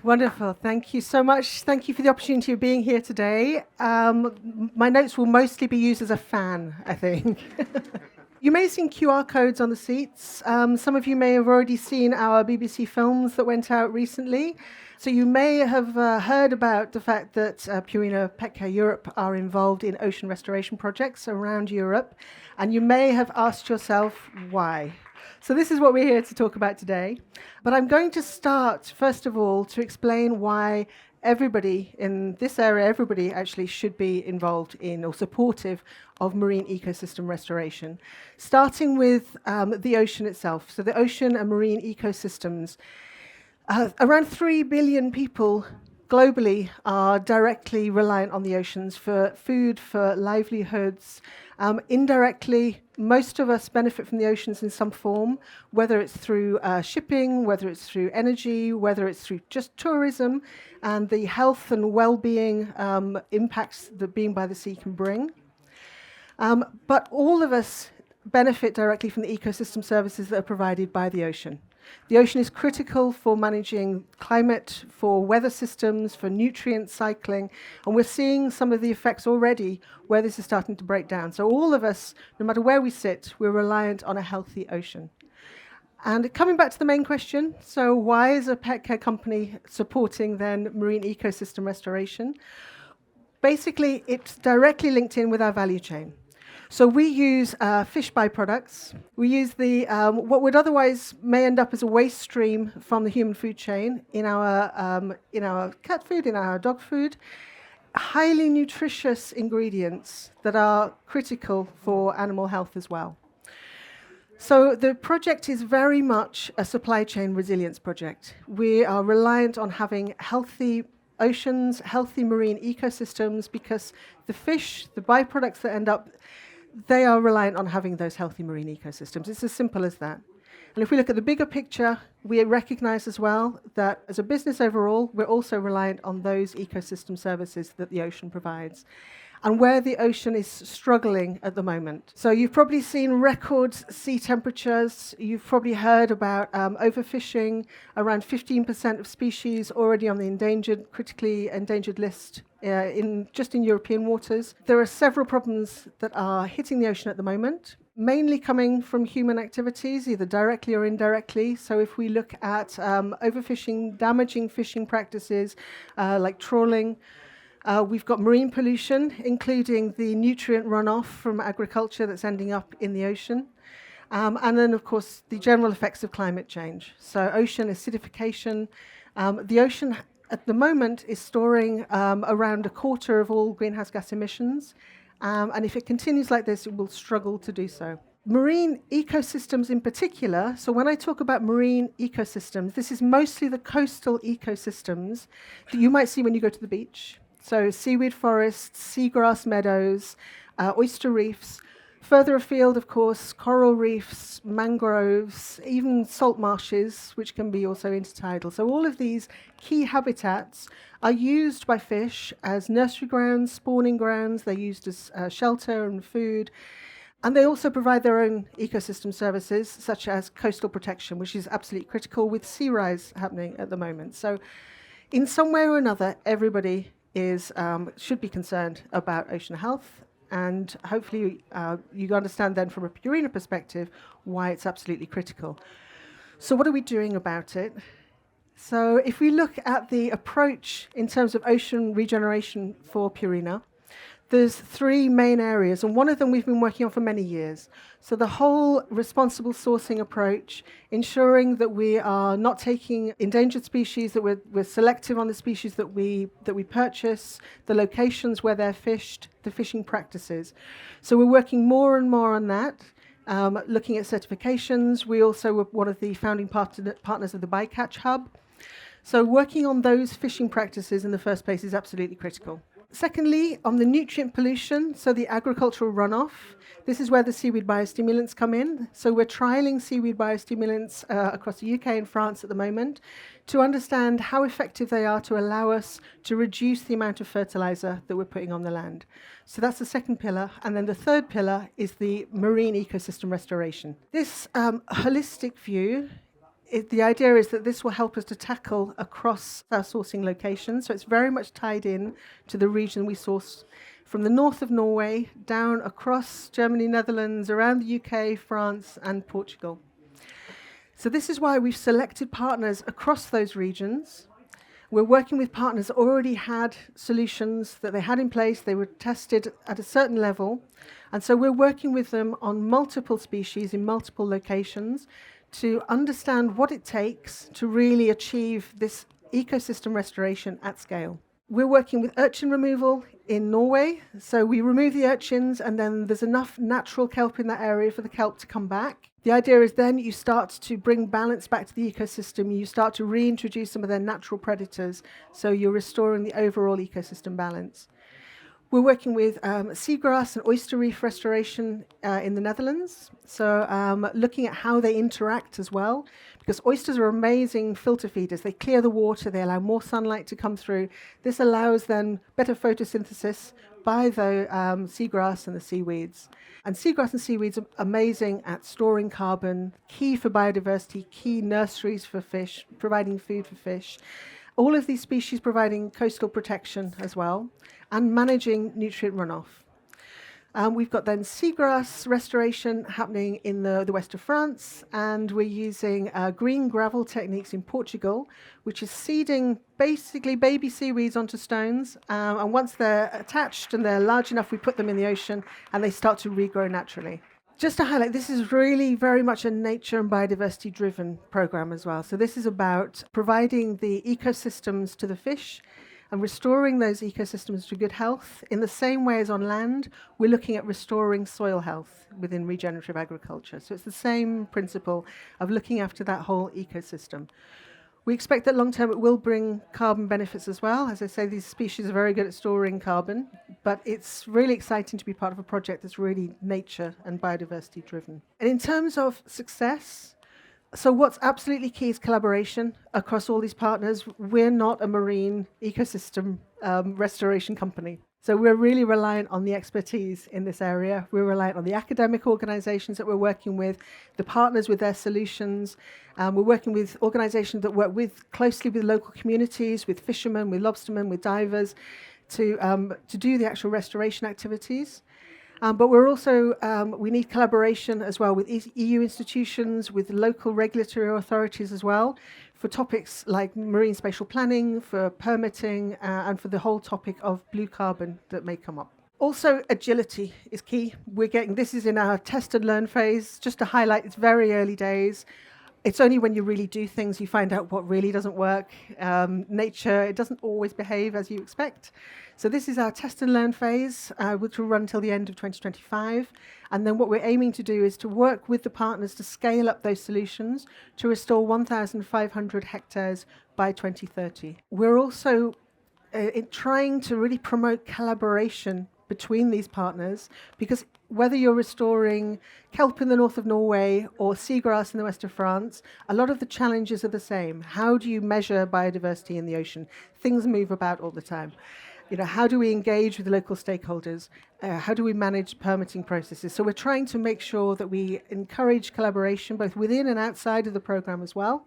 Wonderful. Thank you so much. Thank you for the opportunity of being here today. My notes will mostly be used as a fan, I think. You may have seen QR codes on the seats. Some of you may have already seen our BBC films that went out recently. So you may have heard about the fact that Purina PetCare Europe are involved in ocean restoration projects around Europe. And you may have asked yourself why. So this is what we're here to talk about today. But I'm going to start, first of all, to explain why everybody in this area, everybody actually should be involved in or supportive of marine ecosystem restoration, starting with the ocean itself. So the ocean and marine ecosystems. Around 3 billion people globally are directly reliant on the oceans for food, for livelihoods. Indirectly, most of us benefit from the oceans in some form, whether it's through shipping, whether it's through energy, whether it's through just tourism and the health and well-being impacts that being by the sea can bring. But all of us benefit directly from the ecosystem services that are provided by the ocean. The ocean is critical for managing climate, for weather systems, for nutrient cycling, and we're seeing some of the effects already where this is starting to break down. So all of us, no matter where we sit, we're reliant on a healthy ocean. And coming back to the main question, so why is a pet care company supporting then marine ecosystem restoration? Basically, it's directly linked in with our value chain. So we use fish byproducts. We use the what would otherwise may end up as a waste stream from the human food chain in our cat food, in our dog food. Highly nutritious ingredients that are critical for animal health as well. So the project is very much a supply chain resilience project. We are reliant on having healthy oceans, healthy marine ecosystems, because the fish, the byproducts that end up, they are reliant on having those healthy marine ecosystems. It's as simple as that. And if we look at the bigger picture, we recognize as well that as a business overall, we're also reliant on those ecosystem services that the ocean provides, and where the ocean is struggling at the moment. So you've probably seen record sea temperatures. You've probably heard about overfishing, around 15% of species already on the critically endangered list in European waters. There are several problems that are hitting the ocean at the moment, mainly coming from human activities, either directly or indirectly. So if we look at overfishing, damaging fishing practices like trawling, we've got marine pollution, including the nutrient runoff from agriculture that's ending up in the ocean. And then, of course, the general effects of climate change. So ocean acidification. The ocean at the moment is storing around a quarter of all greenhouse gas emissions. And if it continues like this, it will struggle to do so. Marine ecosystems in particular, so when I talk about marine ecosystems, this is mostly the coastal ecosystems that you might see when you go to the beach. So seaweed forests, seagrass meadows, oyster reefs. Further afield, of course, coral reefs, mangroves, even salt marshes, which can be also intertidal. So all of these key habitats are used by fish as nursery grounds, spawning grounds. They're used as shelter and food. And they also provide their own ecosystem services, such as coastal protection, which is absolutely critical with sea rise happening at the moment. So in some way or another, everybody should be concerned about ocean health, and hopefully you understand then from a Purina perspective why it's absolutely critical. So what are we doing about it? So if we look at the approach in terms of ocean regeneration for Purina, there's 3 main areas, and one of them we've been working on for many years. So the whole responsible sourcing approach, ensuring that we are not taking endangered species, that we're selective on the species that we purchase, the locations where they're fished, the fishing practices. So we're working more and more on that, looking at certifications. We also were one of the founding partners of the Bycatch Hub. So working on those fishing practices in the first place is absolutely critical. Secondly, on the nutrient pollution, so the agricultural runoff, this is where the seaweed biostimulants come in. So we're trialling seaweed biostimulants across the UK and France at the moment to understand how effective they are to allow us to reduce the amount of fertilizer that we're putting on the land. So that's the second pillar. And then the third pillar is the marine ecosystem restoration. This holistic view The idea is that this will help us to tackle across our sourcing locations. So it's very much tied in to the region we source from the north of Norway down across Germany, Netherlands, around the UK, France, and Portugal. So this is why we've selected partners across those regions. We're working with partners that already had solutions that they had in place. They were tested at a certain level. And so we're working with them on multiple species in multiple locations to understand what it takes to really achieve this ecosystem restoration at scale. We're working with urchin removal in Norway. So we remove the urchins, and then there's enough natural kelp in that area for the kelp to come back. The idea is then you start to bring balance back to the ecosystem. You start to reintroduce some of their natural predators. So you're restoring the overall ecosystem balance. We're working with seagrass and oyster reef restoration in the Netherlands. So looking at how they interact as well, because oysters are amazing filter feeders. They clear the water, they allow more sunlight to come through. This allows then better photosynthesis by the seagrass and the seaweeds. And seagrass and seaweeds are amazing at storing carbon, key for biodiversity, key nurseries for fish, providing food for fish. All of these species providing coastal protection as well, and managing nutrient runoff. We've got then seagrass restoration happening in the west of France, and we're using green gravel techniques in Portugal, which is seeding basically baby seaweeds onto stones. And once they're attached and they're large enough, we put them in the ocean and they start to regrow naturally. Just to highlight, this is really very much a nature and biodiversity driven program as well. So this is about providing the ecosystems to the fish and restoring those ecosystems to good health. In the same way as on land, we're looking at restoring soil health within regenerative agriculture. So it's the same principle of looking after that whole ecosystem. We expect that long term it will bring carbon benefits as well. As I say, these species are very good at storing carbon, but it's really exciting to be part of a project that's really nature and biodiversity driven. And in terms of success, so what's absolutely key is collaboration across all these partners. We're not a marine ecosystem restoration company. So we're really reliant on the expertise in this area. We're reliant on the academic organizations that we're working with, the partners with their solutions. We're working with organizations that work closely with local communities, with fishermen, with lobstermen, with divers, to do the actual restoration activities. But we're also, we need collaboration as well with EU institutions, with local regulatory authorities as well, for topics like marine spatial planning, for permitting, and for the whole topic of blue carbon that may come up. Also, agility is key. This is in our test and learn phase. Just to highlight, it's very early days. It's only when you really do things you find out what really doesn't work. Nature, it doesn't always behave as you expect. So this is our test and learn phase, which will run until the end of 2025. And then what we're aiming to do is to work with the partners to scale up those solutions to restore 1,500 hectares by 2030. We're also trying to really promote collaboration between these partners, because whether you're restoring kelp in the north of Norway or seagrass in the west of France, a lot of the challenges are the same. How do you measure biodiversity in the ocean? Things move about all the time. How do we engage with the local stakeholders? How do we manage permitting processes? So we're trying to make sure that we encourage collaboration both within and outside of the program as well.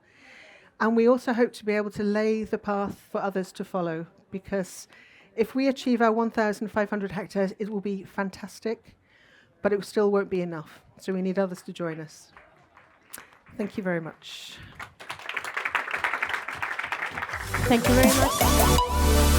And we also hope to be able to lay the path for others to follow, because if we achieve our 1,500 hectares, it will be fantastic, but it still won't be enough. So we need others to join us. Thank you very much. Thank you very much.